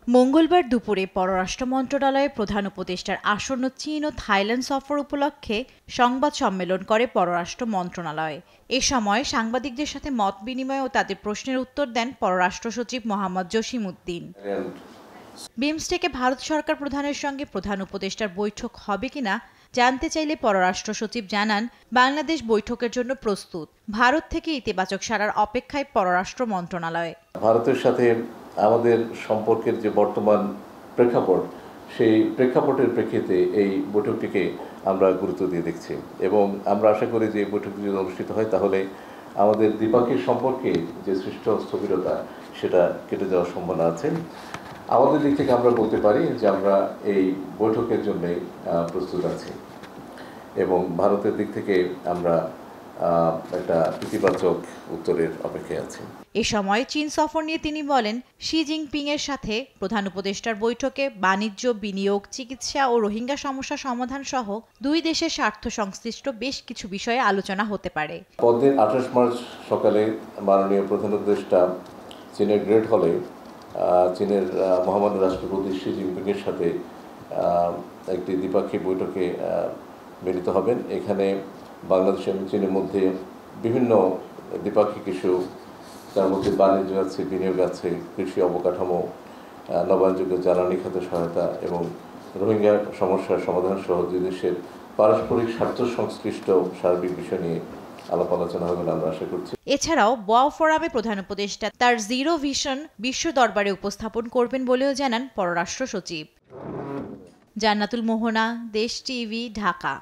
মঙ্গলবার দুপুরে পররাষ্ট্র মন্ত্রণালয়ের প্রধান উপদেষ্টার আসন্ন চীন ও থাইল্যান্ড সফর উপলক্ষে সংবাদ সম্মেলন করে পররাষ্ট্র মন্ত্রণালয়। এ সময় সাংবাদিকদের সাথে মত বিনিময় ও তাদের প্রশ্নের উত্তর দেন পররাষ্ট্র সচিব মোহাম্মদ জসিমউদ্দিন। বিমস্টেকে ভারত সরকার প্রধানের সঙ্গে প্রধান উপদেষ্টার বৈঠক হবে কিনা জানতে চাইলে পররাষ্ট্র সচিব জানান, বাংলাদেশ বৈঠকের জন্য প্রস্তুত। ভারত থেকে ইতিবাচক সাড়ার অপেক্ষায় পররাষ্ট্র মন্ত্রণালয়। ভারতের সাথে আমাদের সম্পর্কের যে বর্তমান প্রেক্ষাপট, সেই প্রেক্ষাপটের প্রেক্ষিতে এই বৈঠকটিকে আমরা গুরুত্ব দিয়ে দেখছি এবং আমরা আশা করি যে এই বৈঠকটি যদি অনুষ্ঠিত হয় তাহলে আমাদের দ্বিপাক্ষিক সম্পর্কে যে সৃষ্ট স্থবিরতা সেটা কেটে যাওয়ার সম্ভাবনা আছে। আমাদের দিক থেকে আমরা বলতে পারি যে আমরা এই বৈঠকের জন্যই প্রস্তুত আছি এবং ভারতের দিক থেকে আমরা একটা ইতিবাচক উত্তরের অপেক্ষায় আছি। এ সময় চীন সফর নিয়ে তিনি বলেন, শি জিনপিং এর সাথে প্রধান উপদেষ্টার বৈঠকে বাণিজ্য, বিনিয়োগ, চিকিৎসা ও রোহিঙ্গা সমস্যা সমাধান সহ দুই দেশের স্বার্থ সংশ্লিষ্ট বেশ কিছু বিষয়ে আলোচনা হতে পারে। পরদিন 28 মার্চ সকালে মাননীয় প্রধান উপদেষ্টা চীনের গ্রেট হলে চীনের মহামান্য রাষ্ট্রপতি শি জিনপিং এর সাথে একটি দ্বিপাক্ষিক বৈঠকে মিলিত হবেন। এখানে বাংলাদেশ এবং চীনের মধ্যে বিভিন্ন দ্বিপাক্ষিক ইস্যু, তার মধ্যে বাণিজ্য আছে, বিনিয়োগ আছে, কৃষি অবকাঠামো, নবায়নযোগ্য জ্বালানি খাতে সহায়তা এবং রোহিঙ্গা সমস্যার সমাধান সহ দুই দেশের পারস্পরিক স্বার্থ সংশ্লিষ্ট সার্বিক বিষয় নিয়ে আলাপ আলোচনা হবে বলে আমরা আশা করছি। এছাড়াও ওয়াও ফোরামে প্রধান উপদেষ্টা তার জিরো ভিশন বিশ্ব দরবারে উপস্থাপন করবেন বলেও জানান পররাষ্ট্র সচিব। জান্নাতুল মোহনা, দেশ টিভি, ঢাকা।